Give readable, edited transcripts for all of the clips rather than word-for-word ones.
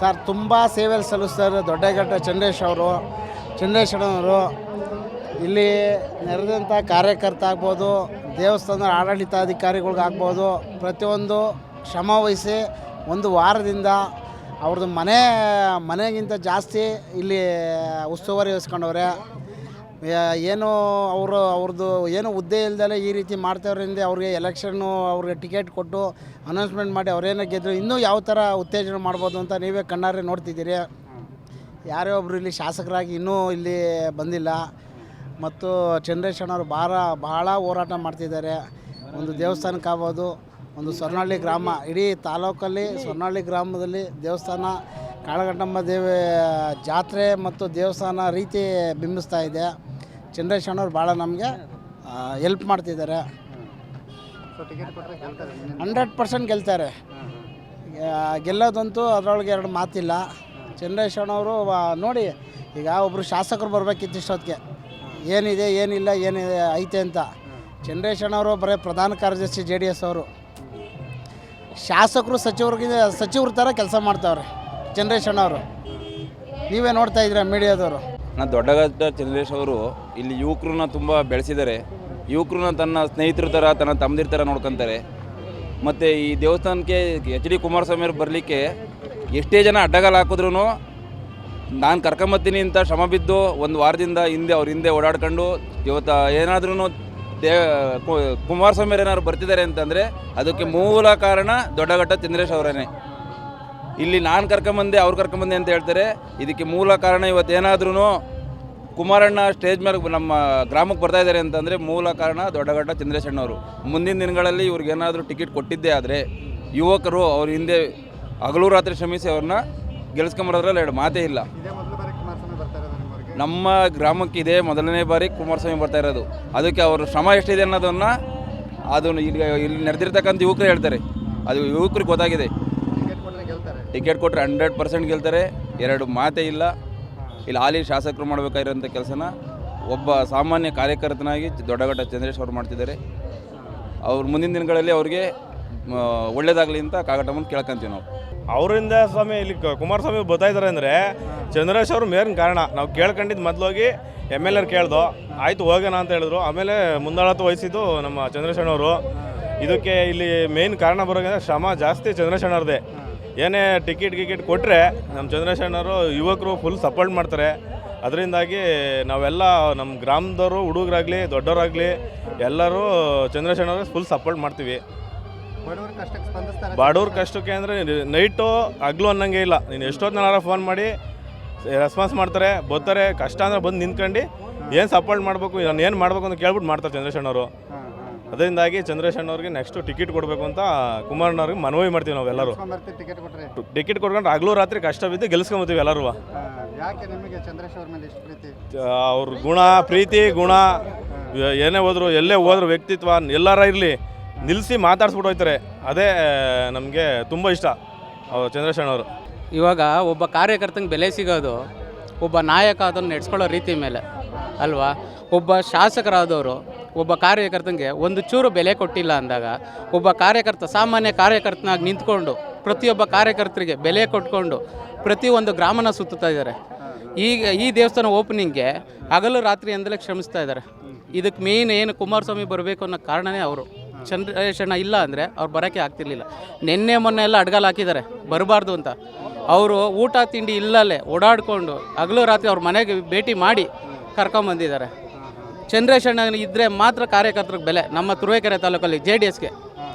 Sir ತುಂಬ ಸೇವೆಯಲ್ಲಿ ಸಲ್ಲಿಸ್ತಾರೆ ದೊಡ್ಡಘಟ್ಟ ಚಂದ್ರೇಶಣ್ಣವರು. ಇಲ್ಲಿ ನೆರೆದಂಥ ಕಾರ್ಯಕರ್ತ ಆಗ್ಬೋದು, ದೇವಸ್ಥಾನದ ಆಡಳಿತಾಧಿಕಾರಿಗಳ್ಗಾಗ್ಬೋದು, ಪ್ರತಿಯೊಂದು ಶ್ರಮ ವಹಿಸಿ ಒಂದು ವಾರದಿಂದ ಅವ್ರದ್ದು ಮನೆಗಿಂತ ಜಾಸ್ತಿ ಇಲ್ಲಿ ಉಸ್ತುವಾರಿ ವಹಿಸ್ಕೊಂಡವ್ರೆ. ಏನು ಅವ್ರದ್ದು ಏನು ಹುದ್ದೆ ಇಲ್ದಲೆ ಈ ರೀತಿ ಮಾಡ್ತಾವ್ರಿಂದ ಅವ್ರಿಗೆ ಅವ್ರಿಗೆ ಟಿಕೆಟ್ ಕೊಟ್ಟು ಅನೌನ್ಸ್ಮೆಂಟ್ ಮಾಡಿ ಅವರೇನೋ ಗೆದ್ದರು, ಇನ್ನೂ ಯಾವ ಥರ ಉತ್ತೇಜನ ಮಾಡ್ಬೋದು ಅಂತ ನೀವೇ ಕಣ್ಣಾರೆ ನೋಡ್ತಿದ್ದೀರಿ. ಯಾರೇ ಒಬ್ಬರು ಇಲ್ಲಿ ಶಾಸಕರಾಗಿ ಇನ್ನೂ ಇಲ್ಲಿ ಬಂದಿಲ್ಲ. ಮತ್ತು ಚಂದ್ರೇಶಣ್ಣವರು ಭಾಳ ಹೋರಾಟ ಮಾಡ್ತಿದ್ದಾರೆ. ಒಂದು ದೇವಸ್ಥಾನಕ್ಕಾಗ್ಬೋದು, ಒಂದು ಸ್ವರ್ಣಹಳ್ಳಿ ಗ್ರಾಮ, ಇಡೀ ತಾಲೂಕಲ್ಲಿ ಸ್ವರ್ಣಹಳ್ಳಿ ಗ್ರಾಮದಲ್ಲಿ ದೇವಸ್ಥಾನ ಕಾಳಗಟ್ಟಮ್ಮ ದೇವಿ ಜಾತ್ರೆ ಮತ್ತು ದೇವಸ್ಥಾನ ರೀತಿ ಬಿಂಬಿಸ್ತಾ ಇದೆ. ಚಂದ್ರೇಶಣ್ಣವ್ರು ಭಾಳ ನಮಗೆ ಹೆಲ್ಪ್ ಮಾಡ್ತಿದ್ದಾರೆ. 100% ಗೆಲ್ತಾರೆ. ಗೆಲ್ಲೋದಂತೂ ಅದರೊಳಗೆ ಎರಡು ಮಾತಿಲ್ಲ. ಚಂದ್ರೇಶಣ್ಣವರು ನೋಡಿ, ಈಗ ಒಬ್ಬರು ಶಾಸಕರು ಬರಬೇಕಿತ್ತು ಇಷ್ಟೊತ್ತಿಗೆ, ಏನಿದೆ ಏನಿಲ್ಲ ಏನಿದೆ ಐತೆ ಅಂತ. ಚಂದ್ರೇಶಣ್ಣವರು ಬರೀ ಪ್ರಧಾನ ಕಾರ್ಯದರ್ಶಿ JDS ಅವರು, ಶಾಸಕರು ಸಚಿವ್ರ ಥರ ಕೆಲಸ ಮಾಡ್ತಾವ್ರೆ ಚಂದ್ರೇಶಣ್ಣವರು. ನೀವೇ ನೋಡ್ತಾ ಇದ್ದೀರಾ ಮೀಡಿಯಾದವರು. ದೊಡ್ಡಘಟ್ಟ ಚಂದ್ರೇಶ್ ಅವರು ಇಲ್ಲಿ ಯುವಕರನ್ನ ತುಂಬ ಬೆಳೆಸಿದ್ದಾರೆ. ಯುವಕರನ್ನ ತನ್ನ ಸ್ನೇಹಿತರ ಥರ, ತನ್ನ ತಮ್ಮದಿರ ಥರ ನೋಡ್ಕೊತಾರೆ. ಮತ್ತು ಈ ದೇವಸ್ಥಾನಕ್ಕೆ HD ಕುಮಾರಸ್ವಾಮಿ ಅವರು ಬರಲಿಕ್ಕೆ ಎಷ್ಟೇ ಜನ ಅಡ್ಡಗಾಲ ಹಾಕಿದ್ರೂ ನಾನು ಕರ್ಕೊಂಬತ್ತೀನಿ ಅಂತ ಶ್ರಮ ಬಿದ್ದು ಒಂದು ವಾರದಿಂದ ಅವ್ರ ಹಿಂದೆ ಓಡಾಡ್ಕೊಂಡು ಇವತ್ತು ಏನಾದ್ರೂ ಕುಮಾರಸ್ವಾಮಿ ಏನಾದ್ರು ಬರ್ತಿದ್ದಾರೆ ಅಂತಂದರೆ ಅದಕ್ಕೆ ಮೂಲ ಕಾರಣ ದೊಡ್ಡಘಟ್ಟ ಚಂದ್ರೇಶ್ ಅವರೇ. ಇಲ್ಲಿ ನಾನು ಕರ್ಕೊಂಬಂದೆ ಅವ್ರು ಕರ್ಕೊಂಬಂದೆ ಅಂತ ಹೇಳ್ತಾರೆ. ಇದಕ್ಕೆ ಮೂಲ ಕಾರಣ ಇವತ್ತೇನಾದ್ರೂ ಕುಮಾರಣ್ಣ ಸ್ಟೇಜ್ ಮೇಲೆ ನಮ್ಮ ಗ್ರಾಮಕ್ಕೆ ಬರ್ತಾಯಿದ್ದಾರೆ ಅಂತಂದರೆ ಮೂಲ ಕಾರಣ ದೊಡ್ಡಘಟ್ಟ ಚಂದ್ರೇಶಣ್ಣವರು. ಮುಂದಿನ ದಿನಗಳಲ್ಲಿ ಇವ್ರಿಗೇನಾದರೂ ಟಿಕೆಟ್ ಕೊಟ್ಟಿದ್ದೇ ಆದರೆ ಯುವಕರು ಅವ್ರ ಹಿಂದೆ ಹಗಲು ರಾತ್ರಿ ಶ್ರಮಿಸಿ ಅವ್ರನ್ನ ಗೆಲ್ಸ್ಕೊಂಬರೋದ್ರಲ್ಲಿ ಎರಡು ಮಾತೇ ಇಲ್ಲ. ನಮ್ಮ ಗ್ರಾಮಕ್ಕೆ ಇದೇ ಮೊದಲನೇ ಬಾರಿ ಕುಮಾರಸ್ವಾಮಿ ಬರ್ತಾ ಇರೋದು. ಅದಕ್ಕೆ ಅವರು ಶ್ರಮ ಎಷ್ಟಿದೆ ಅದನ್ನು ಇಲ್ಲಿ ನಡೆದಿರ್ತಕ್ಕಂಥ ಯುವಕರು ಹೇಳ್ತಾರೆ. ಅದು ಯುವಕರಿಗೆ ಗೊತ್ತಾಗಿದೆ. ಟಿಕೆಟ್ ಕೊಟ್ಟರೆ 100% ಗೆಲ್ತಾರೆ, ಎರಡು ಮಾತೇ ಇಲ್ಲ. ಇಲ್ಲಿ ಹಾಲಿ ಶಾಸಕರು ಮಾಡಬೇಕಾಗಿರೋಂಥ ಕೆಲಸನ ಒಬ್ಬ ಸಾಮಾನ್ಯ ಕಾರ್ಯಕರ್ತನಾಗಿ ದೊಡ್ಡಘಟ್ಟ ಚಂದ್ರೇಶ್ ಅವರು ಮಾಡ್ತಿದ್ದಾರೆ. ಅವ್ರು ಮುಂದಿನ ದಿನಗಳಲ್ಲಿ ಅವ್ರಿಗೆ ಒಳ್ಳೇದಾಗಲಿ ಅಂತ ಕಾಗಟಮ್ಮನ ಕೇಳ್ಕೊಂತೀವಿ ನಾವು. ಅವರಿಂದ ಸ್ವಾಮಿ ಇಲ್ಲಿ ಕುಮಾರಸ್ವಾಮಿ ಬರ್ತಾ ಇದ್ದಾರೆ ಅಂದರೆ ಚಂದ್ರೇಶ್ ಅವರು ಮೇನ್ ಕಾರಣ. ನಾವು ಕೇಳ್ಕೊಂಡಿದ್ದು ಮೊದಲೋಗಿ MLA ಕೇಳ್ದೋ, ಆಯಿತು ಹೋಗೋಣ ಅಂತ ಹೇಳಿದ್ರು. ಆಮೇಲೆ ಮುಂದಾಳತ್ವ ವಹಿಸಿದ್ದು ನಮ್ಮ ಚಂದ್ರೇಶಣ್ಣವರು. ಇದಕ್ಕೆ ಇಲ್ಲಿ ಮೇನ್ ಕಾರಣ ಬರೋಂದ್ರೆ ಶ್ರಮ ಜಾಸ್ತಿ ಚಂದ್ರೇಶಣ್ಣವ್ರದ್ದೇ. ಏನೇ ಟಿಕೆಟ್ ಕೊಟ್ಟರೆ ನಮ್ಮ ಚಂದ್ರೇಶಣ್ಣವರು ಯುವಕರು ಫುಲ್ ಸಪೋರ್ಟ್ ಮಾಡ್ತಾರೆ. ಅದರಿಂದಾಗಿ ನಾವೆಲ್ಲ ನಮ್ಮ ಗ್ರಾಮದವರು ಹುಡುಗರಾಗಲಿ ದೊಡ್ಡವರಾಗಲಿ ಎಲ್ಲರೂ ಚಂದ್ರೇಶಣ್ಣವ್ರಿಗೆ ಫುಲ್ ಸಪೋರ್ಟ್ ಮಾಡ್ತೀವಿ. ಬಡವ್ರ ಕಷ್ಟಕ್ಕೆ ಅಂದರೆ ನೈಟು ಹಗ್ಲು ಅನ್ನಂಗೆ ಇಲ್ಲ. ನೀನು ಎಷ್ಟೊತ್ತಿನಾರ ಫೋನ್ ಮಾಡಿ ರೆಸ್ಪಾನ್ಸ್ ಮಾಡ್ತಾರೆ, ಬರ್ತಾರೆ. ಕಷ್ಟ ಅಂದರೆ ಬಂದು ನಿಂತ್ಕೊಂಡು ಏನು ಸಪೋರ್ಟ್ ಮಾಡಬೇಕು, ನಾನು ಏನು ಮಾಡಬೇಕು ಅಂತ ಕೇಳ್ಬಿಟ್ಟು ಮಾಡ್ತಾರೆ ಚಂದ್ರೇಶಣ್ಣವರು. ಅದರಿಂದಾಗಿ ಚಂದ್ರೇಶಣ್ಣವ್ರಿಗೆ ನೆಕ್ಸ್ಟು ಟಿಕೆಟ್ ಕೊಡಬೇಕು ಅಂತ ಕುಮಾರಣ್ಣವ್ರಿಗೆ ಮನವಿ ಮಾಡ್ತೀವಿ ನಾವೆಲ್ಲರೂ. ಟಿಕೆಟ್ ಕೊಡ್ಕೊಂಡ್ರೆ ಹಗಲು ರಾತ್ರಿ ಕಷ್ಟ ಬಿದ್ದು ಗೆಲ್ಸ್ಕೊಂಬತ್ತೀವಿ ಎಲ್ಲರೂ. ಅವ್ರ ಪ್ರೀತಿ ಗುಣ ಏನೇ ಹೋದ್ರು ಎಲ್ಲೇ ಹೋದ್ರು ವ್ಯಕ್ತಿತ್ವ ಎಲ್ಲಾರ ಇರಲಿ ನಿಲ್ಲಿಸಿ ಮಾತಾಡ್ಸ್ಬಿಟ್ಟು ಹೋಗ್ತಾರೆ. ಅದೇ ನಮಗೆ ತುಂಬ ಇಷ್ಟ ಚಂದ್ರೇಶಣ್ಣವರು. ಇವಾಗ ಒಬ್ಬ ಕಾರ್ಯಕರ್ತಂಗೆ ಬೆಲೆ ಸಿಗೋದು ಒಬ್ಬ ನಾಯಕ ಅದನ್ನು ನಡೆಸ್ಕೊಳ್ಳೋ ರೀತಿ ಮೇಲೆ ಅಲ್ವಾ. ಒಬ್ಬ ಶಾಸಕರಾದವರು ಒಬ್ಬ ಕಾರ್ಯಕರ್ತಂಗೆ ಒಂದು ಚೂರು ಬೆಲೆ ಕೊಟ್ಟಿಲ್ಲ ಅಂದಾಗ ಒಬ್ಬ ಕಾರ್ಯಕರ್ತ ಸಾಮಾನ್ಯ ಕಾರ್ಯಕರ್ತನಾಗಿ ನಿಂತ್ಕೊಂಡು ಪ್ರತಿಯೊಬ್ಬ ಕಾರ್ಯಕರ್ತರಿಗೆ ಬೆಲೆ ಕೊಟ್ಕೊಂಡು ಪ್ರತಿಯೊಂದು ಗ್ರಾಮನ ಸುತ್ತುತ್ತಾ ಇದ್ದಾರೆ. ಈಗ ಈ ದೇವಸ್ಥಾನ ಓಪನಿಂಗ್ಗೆ ಹಗಲು ರಾತ್ರಿ ಅಂದಲೇ ಶ್ರಮಿಸ್ತಾ ಇದ್ದಾರೆ. ಇದಕ್ಕೆ ಮೇನ್ ಏನು ಕುಮಾರಸ್ವಾಮಿ ಬರಬೇಕು ಅನ್ನೋ ಕಾರಣನೇ ಅವರು. ಚಂದ್ರೇಶಣ್ಣ ಇಲ್ಲ ಅಂದರೆ ಅವ್ರು ಬರೋಕ್ಕೆ ಆಗ್ತಿರ್ಲಿಲ್ಲ. ಮೊನ್ನೆ ಎಲ್ಲ ಅಡ್ಗಾಲು ಹಾಕಿದ್ದಾರೆ ಬರಬಾರ್ದು ಅಂತ. ಅವರು ಊಟ ತಿಂಡಿ ಇಲ್ಲಲ್ಲೇ ಓಡಾಡಿಕೊಂಡು ಹಗಲು ರಾತ್ರಿ ಅವ್ರ ಮನೆಗೆ ಭೇಟಿ ಮಾಡಿ ಕರ್ಕೊಂಬಂದಿದ್ದಾರೆ. ಚಂದ್ರೇಶಣ್ಣ ಇದ್ದರೆ ಮಾತ್ರ ಕಾರ್ಯಕರ್ತರಿಗೆ ಬೆಲೆ. ನಮ್ಮ ತುರುವೇಕೆರೆ ತಾಲೂಕಲ್ಲಿ JDSಗೆ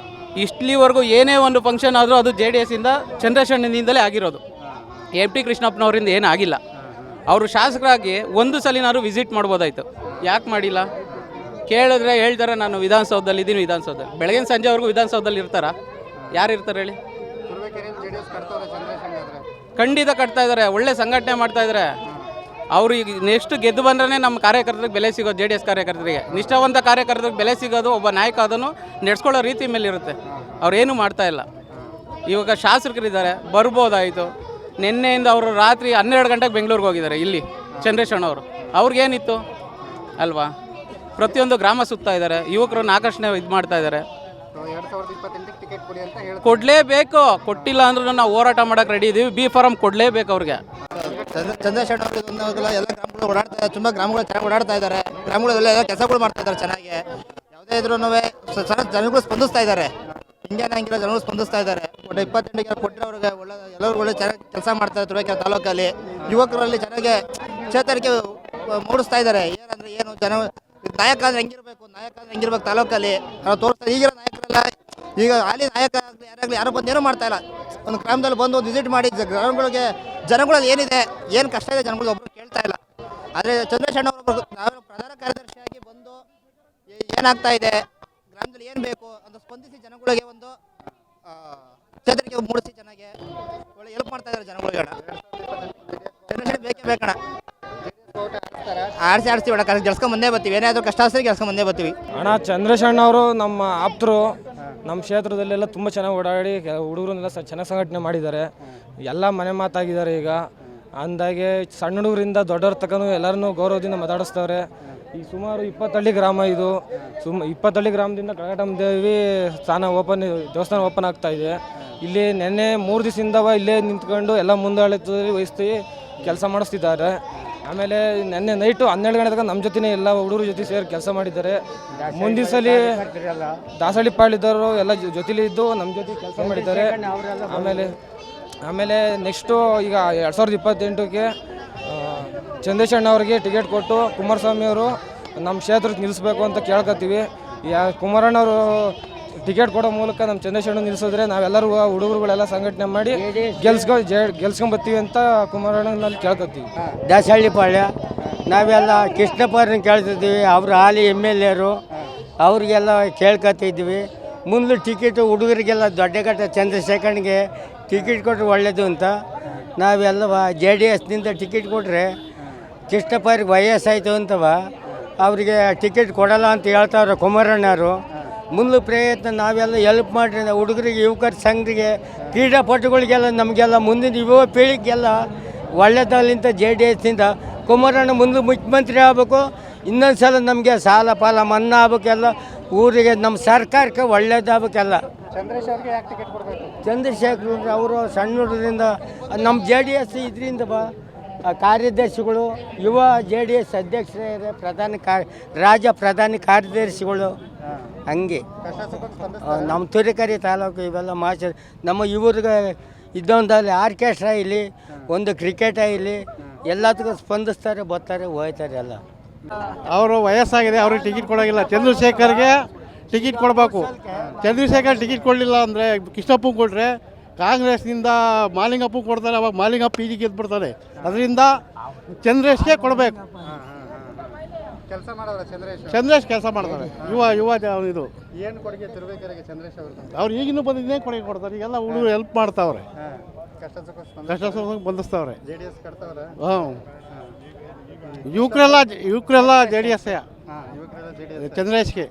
ಇಷ್ಟಲಿವರೆಗೂ ಏನೇ ಒಂದು ಫಂಕ್ಷನ್ ಆದರೂ ಅದು JDSಯಿಂದ ಚಂದ್ರೇಶಣ್ಣನಿಂದಲೇ ಆಗಿರೋದು. MP ಕೃಷ್ಣಪ್ಪನವರಿಂದ ಏನೂ ಆಗಿಲ್ಲ. ಅವರು ಶಾಸಕರಾಗಿ ಒಂದು ಸಲಿನಾದ್ರು ವಿಸಿಟ್ ಮಾಡ್ಬೋದಾಯಿತು, ಯಾಕೆ ಮಾಡಿಲ್ಲ? ಕೇಳಿದ್ರೆ ಹೇಳ್ತಾರೆ ನಾನು ವಿಧಾನಸೌಧದಲ್ಲಿ ಇದ್ದೀನಿ. ಬೆಳಗಿನ ಸಂಜೆವರೆಗೂ ವಿಧಾನಸೌಧದಲ್ಲಿ ಇರ್ತಾರಾ? ಯಾರು ಇರ್ತಾರೆ ಹೇಳಿ? ಖಂಡಿತ ಕಟ್ತಾ ಇದ್ದಾರೆ, ಒಳ್ಳೆ ಸಂಘಟನೆ ಮಾಡ್ತಾ ಇದ್ದಾರೆ. ಅವರು ಈಗ ನೆಕ್ಸ್ಟ್ ಗೆದ್ದು ಬಂದ್ರೆ ನಮ್ಮ ಕಾರ್ಯಕರ್ತರಿಗೆ ಬೆಲೆ ಸಿಗೋದು. JDS ಕಾರ್ಯಕರ್ತರಿಗೆ, ನಿಷ್ಠಾವಂತ ಕಾರ್ಯಕರ್ತರಿಗೆ ಬೆಲೆ ಸಿಗೋದು ಒಬ್ಬ ನಾಯಕ ಅದನ್ನು ನಡೆಸ್ಕೊಳ್ಳೋ ರೀತಿ ಮೇಲೆ ಇರುತ್ತೆ. ಅವ್ರೇನು ಮಾಡ್ತಾ ಇಲ್ಲ. ಇವಾಗ ಶಾಸಕರಿದ್ದಾರೆ, ಬರ್ಬೋದಾಯಿತು. ನಿನ್ನೆಯಿಂದ ಅವರು ರಾತ್ರಿ 12 ಗಂಟೆಗೆ ಬೆಂಗಳೂರಿಗೆ ಹೋಗಿದ್ದಾರೆ. ಇಲ್ಲಿ ಚಂದ್ರೇಶಣ್ಣವರು ಅವ್ರಿಗೇನಿತ್ತು ಅಲ್ವಾ? ಪ್ರತಿಯೊಂದು ಗ್ರಾಮ ಸುತ್ತಾ ಇದ್ದಾರೆ, ಯುವಕರನ್ನು ಆಕರ್ಷಣೆ ಇದು ಮಾಡ್ತಾ ಇದ್ದಾರೆ. 2028 ಟಿಕೆಟ್ ಕೊಡಿ ಅಂತ ಹೇಳ್ತಾರೆ. ಕೊಡಲೇಬೇಕು. ಕೊಟ್ಟಿಲ್ಲ ಅಂದ್ರೂ ನಾವು ಹೋರಾಟ ಮಾಡೋಕೆ ರೆಡಿ ಇದ್ದೀವಿ. ಬಿ ಫಾರಂ ಕೊಡಲೇಬೇಕು ಅವ್ರಿಗೆ. ಚಂದ್ರಶೇಖರ್ ಅವರು ಎಲ್ಲ ಗ್ರಾಮಗಳು ಓಡಾಡ್ತಾ ಇದ್ದಾರೆ, ತುಂಬ ಗ್ರಾಮಗಳು ಚೆನ್ನಾಗಿ ಓಡಾಡ್ತಾ ಇದ್ದಾರೆ, ಗ್ರಾಮಗಳೆಲ್ಲ ಕೆಲಸಗಳು ಮಾಡ್ತಾ ಇದ್ದಾರೆ ಚೆನ್ನಾಗಿ. ಯಾವುದೇ ಇದ್ರೂ ಜನಗಳು ಸ್ಪಂದಿಸ್ತಾ ಇದ್ದಾರೆ, ಇಂಡಿಯನ್ ಹಂಗಿರೋ ಜನಗಳು ಸ್ಪಂದಿಸ್ತಾ ಇದ್ದಾರೆ. ಒಟ್ಟು 28ಗೆ ಕೊಟ್ಟಿರೋರಿಗೆ ಎಲ್ಲರೂ ಒಳ್ಳೆ ಚೆನ್ನಾಗಿ ಕೆಲಸ ಮಾಡ್ತಾ ಇದ್ದಾರೆ. ತುರುವೇಕೆರೆ ತಾಲೂಕಲ್ಲಿ ಯುವಕರಲ್ಲಿ ಚೆನ್ನಾಗಿ ಚೇತರಿಕೆ ಮೂಡಿಸ್ತಾ ಇದ್ದಾರೆ. ಏನಂದ್ರೆ ಏನು ನಾಯಕ ಅಂದ್ರೆ ಹೆಂಗಿರ್ಬೇಕು ತಾಲೂಕಲ್ಲಿ ನಾವು ತೋರಿಸ್ತಾ. ಈಗಿರೋ ನಾಯಕರೆಲ್ಲ ಈಗ ಹಾಲಿ ನಾಯಕ ಯಾರು ಬಂದು ಏನೂ ಮಾಡ್ತಾ ಇಲ್ಲ. ಒಂದು ಗ್ರಾಮದಲ್ಲಿ ಬಂದು ಒಂದು ವಿಸಿಟ್ ಮಾಡಿ ಜನಗಳಲ್ಲಿ ಏನಿದೆ, ಏನು ಕಷ್ಟ ಇದೆ ಜನಗಳು ಒಬ್ಬರು ಕೇಳ್ತಾ ಇಲ್ಲ. ಆದರೆ ಚಂದ್ರಶೇಖರ್ ಅವರು ಪ್ರಧಾನ ಕಾರ್ಯದರ್ಶಿಯಾಗಿ ಬಂದು ಏನಾಗ್ತಾ ಇದೆ, ಗ್ರಾಮದಲ್ಲಿ ಏನು ಬೇಕು ಅಂತ ಸ್ಪಂದಿಸಿ ಜನಗಳಿಗೆ ಒಂದು ಚೇತರಿಕೆ ಮೂಡಿಸಿ ಚೆನ್ನಾಗಿ ಒಳ್ಳೆ ಹೆಲ್ಪ್ ಮಾಡ್ತಾ ಇದ್ದಾರೆ ಜನಗಳಿಗೆ. ಚಂದ್ರಶೇಖರ್ ಬೇಕೇ ಬೇಕಣ್ಣ. ಆಡ್ಸಿ ಒಳ್ಳೆ ಗೆಲ್ಸ್ಕೊಂಡ್ ಬಂದೇ ಬರ್ತೀವಿ. ಏನಾದರೂ ಕಷ್ಟ ಆಸ್ತಿ ಗೆಲ್ಸ್ಕೊಂಡ್ ಬಂದೇ ಬರ್ತೀವಿ ಅಣ್ಣ. ಚಂದ್ರಶೇಖರ್ ಅವರು ನಮ್ಮ ಆಪ್ತರು, ನಮ್ಮ ಕ್ಷೇತ್ರದಲ್ಲೆಲ್ಲ ತುಂಬ ಚೆನ್ನಾಗಿ ಓಡಾಡಿ ಹುಡುಗರನ್ನೆಲ್ಲ ಚೆನ್ನಾಗಿ ಸಂಘಟನೆ ಮಾಡಿದ್ದಾರೆ. ಎಲ್ಲ ಮನೆ ಮಾತಾಗಿದ್ದಾರೆ. ಈಗ ಅಂದಾಗೆ ಸಣ್ಣ ಹುಡುಗರಿಂದ ದೊಡ್ಡವ್ರ ತಕ್ಕನೂ ಎಲ್ಲರನ್ನೂ ಗೌರವದಿಂದ ಮಾತಾಡಿಸ್ತವ್ರೆ. ಈ ಸುಮಾರು 20 ಹಳ್ಳಿ ಗ್ರಾಮ ಇದು. 20 ಹಳ್ಳಿ ಗ್ರಾಮದಿಂದ ಕಳಘಟಮ್ಮ ದೇವಿ ದೇವಸ್ಥಾನ ಓಪನ್ ಆಗ್ತಾ ಇದೆ. ಇಲ್ಲಿ ನೆನ್ನೆ 3 ದಿವಸದಿಂದ ಇಲ್ಲೇ ನಿಂತ್ಕೊಂಡು ಎಲ್ಲ ಮುಂದಾಳತ್ವದಲ್ಲಿ ವಹಿಸ್ತಿ ಕೆಲಸ ಮಾಡಿಸ್ತಿದ್ದಾರೆ. ಆಮೇಲೆ ನೆನ್ನೆ ನೈಟು 12 ಗಂಟೆ ತನಕ ನಮ್ಮ ಜೊತೆನೇ ಎಲ್ಲ ಹುಡುಗರ ಜೊತೆ ಸೇರಿ ಕೆಲಸ ಮಾಡಿದ್ದಾರೆ. ಮುಂದಿನ ಸಲ ದಾಸಹಳ್ಳಿ ಪಾಳಿದವರು ಎಲ್ಲ ಜೊತೆಲಿ ಇದ್ದು ನಮ್ಮ ಜೊತೆ ಕೆಲಸ ಮಾಡಿದ್ದಾರೆ. ಆಮೇಲೆ ನೆಕ್ಸ್ಟು ಈಗ 2028ಕ್ಕೆ ಚಂದ್ರಶೇಖರ್ ಅವ್ರಿಗೆ ಟಿಕೆಟ್ ಕೊಟ್ಟು ಕುಮಾರಸ್ವಾಮಿ ಅವರು ನಮ್ಮ ಕ್ಷೇತ್ರಕ್ಕೆ ನಿಲ್ಲಿಸ್ಬೇಕು ಅಂತ ಕೇಳ್ಕೊತೀವಿ. ಕುಮಾರಣ್ಣವರು ಟಿಕೆಟ್ ಕೊಡೋ ಮೂಲಕ ನಮ್ಮ ಚಂದ್ರಶೇಖರ್ ನಿಲ್ಲಿಸಿದ್ರೆ ನಾವೆಲ್ಲರೂ ಹುಡುಗರುಗಳೆಲ್ಲ ಸಂಘಟನೆ ಮಾಡಿ ಗೆಲ್ಸ್ಕೊಂಬತ್ತೀವಿ ಅಂತ ಕುಮಾರಣ್ಣನಲ್ಲಿ ಕೇಳ್ಕೊತೀವಿ. ದಾಸಹಳ್ಳಿ ಪಾಳ್ಯ ನಾವೆಲ್ಲ ಕೃಷ್ಣಪ್ಪರನ್ನ ಕೇಳ್ತಿದ್ದೀವಿ. ಅವರು ಹಾಲಿ MLA ಅವ್ರಿಗೆಲ್ಲ ಕೇಳ್ಕೊತಿದ್ವಿ. ಮುಂದೆ ಟಿಕೆಟು ಹುಡುಗರಿಗೆಲ್ಲ ದೊಡ್ಡಗಟ್ಟ ಚಂದ್ರಶೇಖರ್ಗೆ ಟಿಕೆಟ್ ಕೊಟ್ಟರೆ ಒಳ್ಳೆಯದು ಅಂತ ನಾವೆಲ್ಲ JDSನಿಂದ ಟಿಕೆಟ್ ಕೊಟ್ಟರೆ ಕೃಷ್ಣಪ್ಪರಿಗೆ ವಯಸ್ಸಾಯಿತು ಅಂತವ ಅವರಿಗೆ ಟಿಕೆಟ್ ಕೊಡಲ್ಲ ಅಂತ ಹೇಳ್ತಾವ್ರೆ ಕುಮಾರಣ್ಣವರು. ಮುಂದೆ ಪ್ರಯತ್ನ ನಾವೆಲ್ಲ ಹೆಲ್ಪ್ ಮಾಡಿರಿ. ಹುಡುಗರಿಗೆ ಯುವಕರ ಸಂಘರಿಗೆ ಕ್ರೀಡಾಪಟುಗಳಿಗೆಲ್ಲ ನಮಗೆಲ್ಲ ಮುಂದಿನ ಯುವ ಪೀಳಿಗೆಲ್ಲ ಒಳ್ಳೆದಾಗಲಿಂತ JDSನಿಂದ ಕುಮಾರಣ್ಣ ಮುಂದೆ ಮುಖ್ಯಮಂತ್ರಿ ಆಗಬೇಕು. ಇನ್ನೊಂದು ಸಲ ನಮಗೆ ಸಾಲ ಪಾಲ ಮನ್ನಾ ಆಗಬೇಕೆಲ್ಲ, ಊರಿಗೆ ನಮ್ಮ ಸರ್ಕಾರಕ್ಕೆ ಒಳ್ಳೇದಾಗಬೇಕೆಲ್ಲ. ಚಂದ್ರಶೇಖರ್ ಅವರು ಸಣ್ಣ ಹುಡುಗರಿಂದ ನಮ್ಮ JDS ಇದರಿಂದ ಕಾರ್ಯದರ್ಶಿಗಳು, ಯುವ JDS ಅಧ್ಯಕ್ಷರೇ, ರಾಜ್ಯ ಪ್ರಧಾನ ಕಾರ್ಯದರ್ಶಿಗಳು, ಹಂಗೆ ನಮ್ಮ ತುರುವೇಕೆರೆ ತಾಲೂಕು ಇವೆಲ್ಲ ನಮ್ಮ ಇವ್ರಿಗೆ ಇದೊಂದಲ್ಲಿ ಆರ್ಕೆಸ್ಟ್ರಾ ಇಲ್ಲಿ, ಒಂದು ಕ್ರಿಕೆಟ್ ಇಲ್ಲಿ, ಎಲ್ಲದಕ್ಕೂ ಸ್ಪಂದಿಸ್ತಾರೆ, ಬರ್ತಾರೆ, ಹೋಗ್ತಾರೆ ಎಲ್ಲ. ಅವರು ವಯಸ್ಸಾಗಿದೆ, ಅವ್ರಿಗೆ ಟಿಕೆಟ್ ಕೊಡೋಂಗಿಲ್ಲ. ಚಂದ್ರಶೇಖರ್ಗೆ ಟಿಕೆಟ್ ಕೊಡಬೇಕು. ಚಂದ್ರಶೇಖರ್ ಟಿಕೆಟ್ ಕೊಡಲಿಲ್ಲ ಅಂದರೆ ಕೃಷ್ಣಪ್ಪ ಕೊಟ್ಟರೆ ಕಾಂಗ್ರೆಸ್ನಿಂದ ಮಾಲಿಂಗಪ್ಪ ಕೊಡ್ತಾರೆ. ಅವಾಗ ಮಾಲಿಂಗಪ್ಪ ಈಗ ಗೆದ್ಬಿಡ್ತಾರೆ. ಅದರಿಂದ ಚಂದ್ರೇಶ್ಗೆ ಕೊಡಬೇಕು. ಚಂದ್ರೇಶ್ ಕೆಲಸ ಮಾಡ್ತಾರೆ. ಯುವ ಇದು ಏನು ಕೊಡುಗೆ ತುರುವೇಕೆರೆಗೆ ಚಂದ್ರೇಶ್ ಅವರು? ಅವ್ರು ಈಗಿನ್ನೂ ಬಂದಿದ್ದೇ ಕೊಡುಗೆ ಕೊಡ್ತಾರೆ. ಈಗೆಲ್ಲ ಹುಡುಗರು ಹೆಲ್ಪ್ ಮಾಡ್ತಾವ್ರೆ, ಕಷ್ಟ ಸುಖ ಬಂಧಿಸ್ತವ್ರೆ. JDS ಕಟ್ತಾವ್ರೆ. ಯುವಕರೆಲ್ಲ JDS ಚಂದ್ರೇಶ್ಗೆ